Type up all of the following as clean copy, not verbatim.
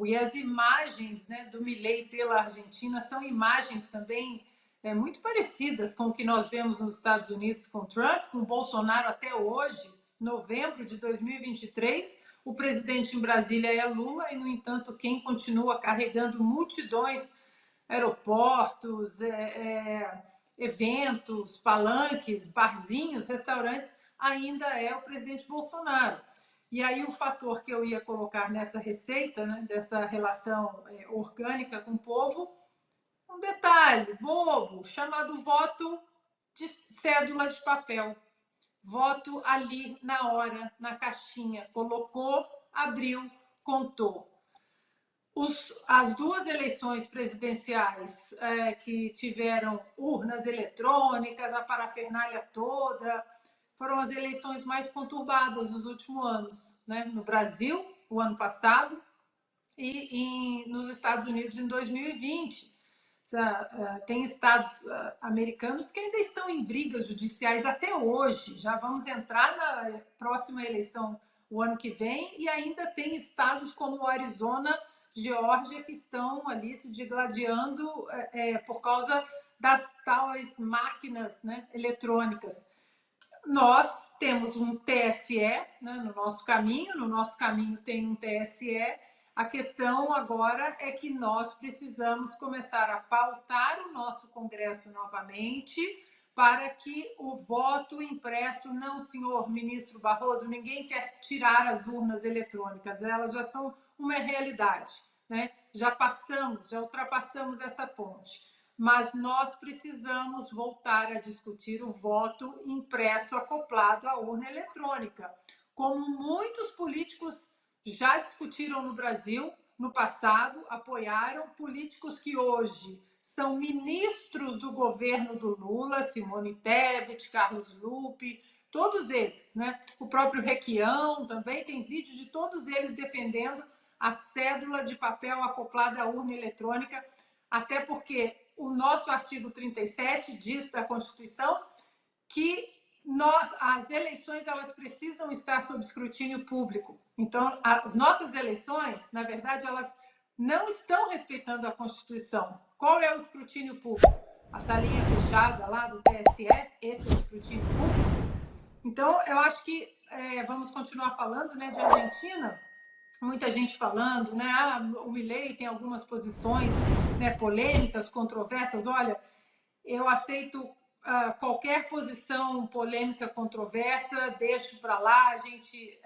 E as imagens, né, do Milei pela Argentina são imagens também muito parecidas com o que nós vemos nos Estados Unidos com Trump, com Bolsonaro até hoje, novembro de 2023. O presidente em Brasília é Lula e, no entanto, quem continua carregando multidões, aeroportos, eventos, palanques, barzinhos, restaurantes, ainda é o presidente Bolsonaro. E aí o fator que eu ia colocar nessa receita, né, dessa relação orgânica com o povo, um detalhe bobo, chamado voto de cédula de papel. Voto ali na hora, na caixinha. Colocou, abriu, contou. As duas eleições presidenciais que tiveram urnas eletrônicas, a parafernália toda, foram as eleições mais conturbadas dos últimos anos, né? No Brasil, o ano passado, e nos Estados Unidos em 2020. Tem estados americanos que ainda estão em brigas judiciais até hoje. Já vamos entrar na próxima eleição o ano que vem, e ainda tem estados como o Arizona, Geórgia, que estão ali se digladiando por causa das tais máquinas, né, eletrônicas. Nós temos um TSE, né, no nosso caminho tem um TSE. A questão agora é que nós precisamos começar a pautar o nosso Congresso novamente para que o voto impresso, não, senhor ministro Barroso, ninguém quer tirar as urnas eletrônicas, elas já são uma realidade, né? Já ultrapassamos essa ponte, mas nós precisamos voltar a discutir o voto impresso acoplado à urna eletrônica, como muitos políticos já discutiram no Brasil, no passado, apoiaram, políticos que hoje são ministros do governo do Lula, Simone Tebet, Carlos Lupe, todos eles, né? O próprio Requião também, tem vídeo de todos eles defendendo a cédula de papel acoplada à urna eletrônica, até porque o nosso artigo 37 diz da Constituição que as eleições elas precisam estar sob escrutínio público. Então, as nossas eleições, na verdade, elas não estão respeitando a Constituição. Qual é o escrutínio público? A salinha fechada lá do TSE, esse é o escrutínio público. Então, eu acho que vamos continuar falando, né, de Argentina. Muita gente falando, né? O Milei tem algumas posições, né, polêmicas, controversas. Olha, eu aceito qualquer posição polêmica, controversa, deixo para lá, a gente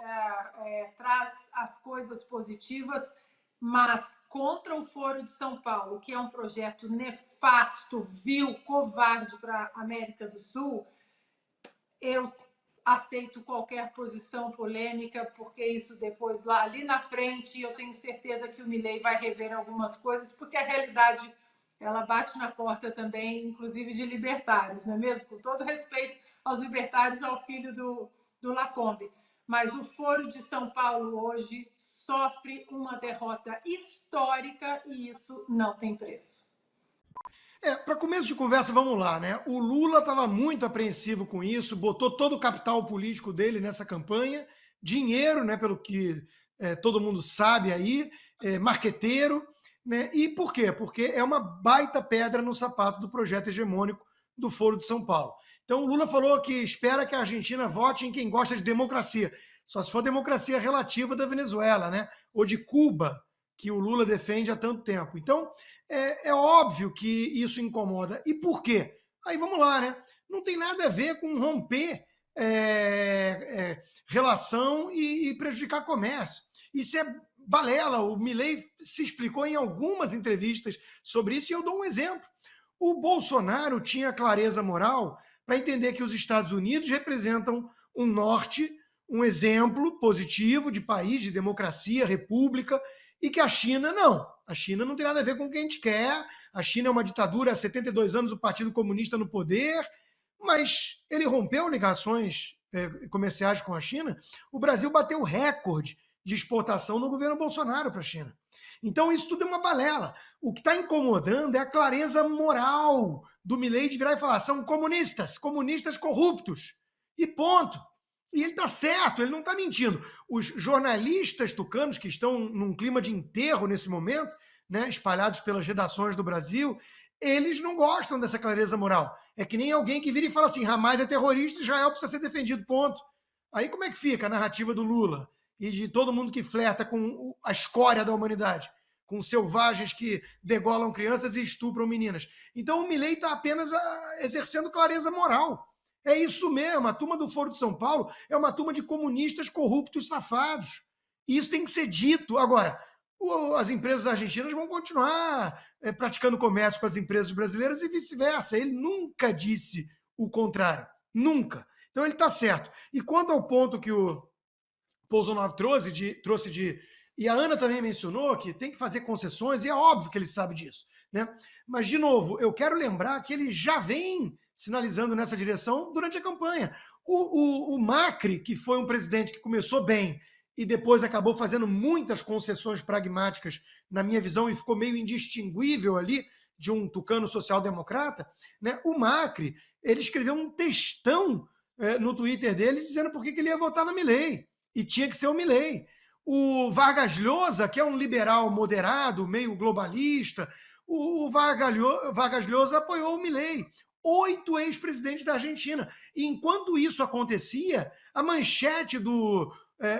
traz as coisas positivas, mas contra o Foro de São Paulo, que é um projeto nefasto, vil, covarde para a América do Sul, eu aceito qualquer posição polêmica, porque isso depois, lá ali na frente, eu tenho certeza que o Milei vai rever algumas coisas, porque a realidade ela bate na porta também, inclusive de libertários, não é mesmo? Com todo respeito aos libertários, ao filho do Lacombe. Mas o Foro de São Paulo hoje sofre uma derrota histórica e isso não tem preço. Para começo de conversa, vamos lá, né? O Lula estava muito apreensivo com isso, botou todo o capital político dele nessa campanha, dinheiro, né? Pelo que todo mundo sabe aí, marqueteiro, né? E por quê? Porque é uma baita pedra no sapato do projeto hegemônico do Foro de São Paulo. Então o Lula falou que espera que a Argentina vote em quem gosta de democracia, só se for democracia relativa da Venezuela, né? Ou de Cuba, que o Lula defende há tanto tempo. Então, é óbvio que isso incomoda. E por quê? Aí vamos lá, né? Não tem nada a ver com romper relação e prejudicar comércio. Isso é balela. O Milei se explicou em algumas entrevistas sobre isso e eu dou um exemplo. O Bolsonaro tinha clareza moral para entender que os Estados Unidos representam um norte, um exemplo positivo de país, de democracia, república, e que a China não. A China não tem nada a ver com o que a gente quer. A China é uma ditadura há 72 anos, o Partido Comunista no poder, mas ele rompeu ligações comerciais com a China. O Brasil bateu recorde de exportação no governo Bolsonaro para a China. Então isso tudo é uma balela. O que está incomodando é a clareza moral do Milei de virar e falar: são comunistas, comunistas corruptos. E ponto. E ele está certo, ele não está mentindo. Os jornalistas tucanos, que estão num clima de enterro nesse momento, né, espalhados pelas redações do Brasil, eles não gostam dessa clareza moral. É que nem alguém que vira e fala assim: Hamas é terrorista, Israel precisa ser defendido, ponto. Aí como é que fica a narrativa do Lula e de todo mundo que flerta com a escória da humanidade, com selvagens que degolam crianças e estupram meninas? Então o Milei está apenas exercendo clareza moral. É isso mesmo, a turma do Foro de São Paulo é uma turma de comunistas corruptos safados. E isso tem que ser dito. Agora, as empresas argentinas vão continuar praticando comércio com as empresas brasileiras e vice-versa. Ele nunca disse o contrário. Nunca. Então ele está certo. E quanto ao ponto que o Bolsonaro trouxe de. E a Ana também mencionou que tem que fazer concessões, e é óbvio que ele sabe disso. Né? Mas, de novo, eu quero lembrar que ele já vem sinalizando nessa direção durante a campanha. O Macri, que foi um presidente que começou bem e depois acabou fazendo muitas concessões pragmáticas, na minha visão, e ficou meio indistinguível ali de um tucano social-democrata, né? O Macri, ele escreveu um textão no Twitter dele dizendo por que ele ia votar no Milei. E tinha que ser o Milei. O Vargas Llosa, que é um liberal moderado, meio globalista, o Vargas Llosa apoiou o Milei. 8 ex-presidentes da Argentina. E enquanto isso acontecia, a manchete do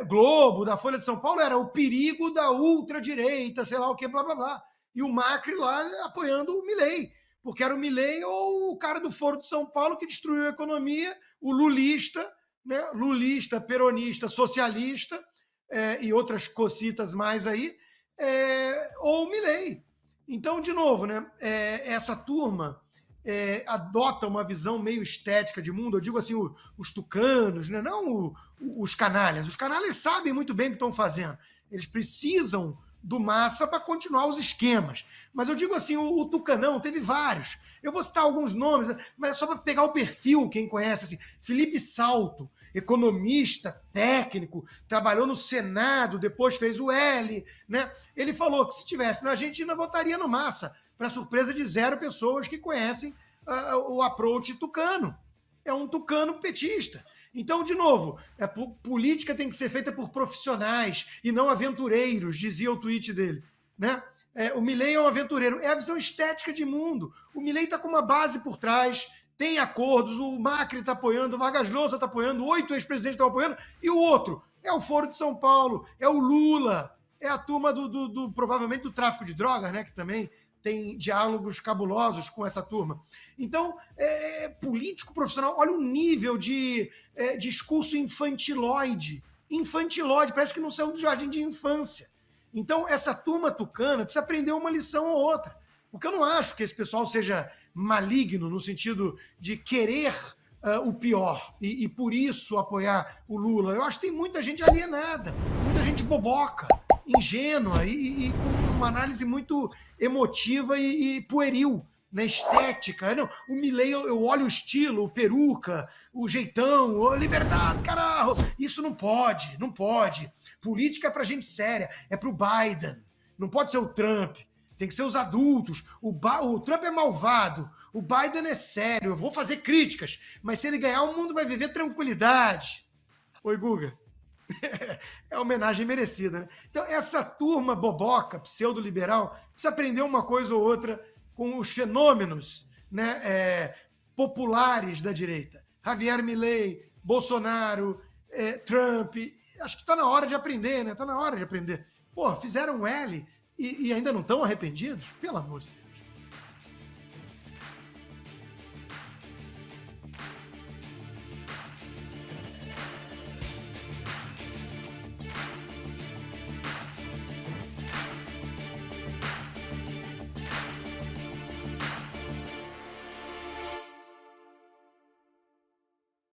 Globo, da Folha de São Paulo, era o perigo da ultradireita, sei lá o que, blá, blá, blá. E o Macri lá apoiando o Milei, porque era o Milei ou o cara do Foro de São Paulo que destruiu a economia, o lulista, né? Lulista, peronista, socialista e outras cocitas mais aí, ou o Milei. Então, de novo, né? Essa turma adota uma visão meio estética de mundo, eu digo assim, os tucanos, né? Não os canalhas. Os canalhas sabem muito bem o que estão fazendo. Eles precisam do Massa para continuar os esquemas. Mas eu digo assim, o tucanão teve vários. Eu vou citar alguns nomes, mas é só para pegar o perfil, quem conhece, assim, Felipe Salto, economista, técnico, trabalhou no Senado, depois fez o L, né? Ele falou que se estivesse na Argentina, votaria no Massa, para surpresa de 0 pessoas que conhecem o approach tucano. É um tucano petista. Então, de novo, política tem que ser feita por profissionais e não aventureiros, dizia o tweet dele. Né? O Milei é um aventureiro. É a visão estética de mundo. O Milei está com uma base por trás, tem acordos, o Macri está apoiando, o Vargas Llosa está apoiando, 8 ex-presidentes estão apoiando, e o outro é o Foro de São Paulo, é o Lula, é a turma provavelmente do tráfico de drogas, né, que também tem diálogos cabulosos com essa turma. Então, político profissional, olha o nível de discurso infantilóide. Infantilóide, parece que não saiu do jardim de infância. Então, essa turma tucana precisa aprender uma lição ou outra. Porque eu não acho que esse pessoal seja maligno no sentido de querer o pior e por isso apoiar o Lula. Eu acho que tem muita gente alienada, muita gente boboca, ingênua e com uma análise muito emotiva e pueril, né, estética. Não, o Milei, eu olho o estilo, o peruca, o jeitão, a liberdade, caralho. Isso não pode, não pode. Política é pra gente séria, é pro Biden. Não pode ser o Trump. Tem que ser os adultos. O Trump é malvado. O Biden é sério. Eu vou fazer críticas. Mas se ele ganhar, o mundo vai viver tranquilidade. Oi, Guga. É homenagem merecida, né? Então, essa turma boboca, pseudo-liberal, precisa aprender uma coisa ou outra com os fenômenos, né, populares da direita. Javier Milei, Bolsonaro, Trump. Acho que está na hora de aprender, né? Está na hora de aprender. Pô, fizeram um L e ainda não estão arrependidos? Pelo amor de Deus.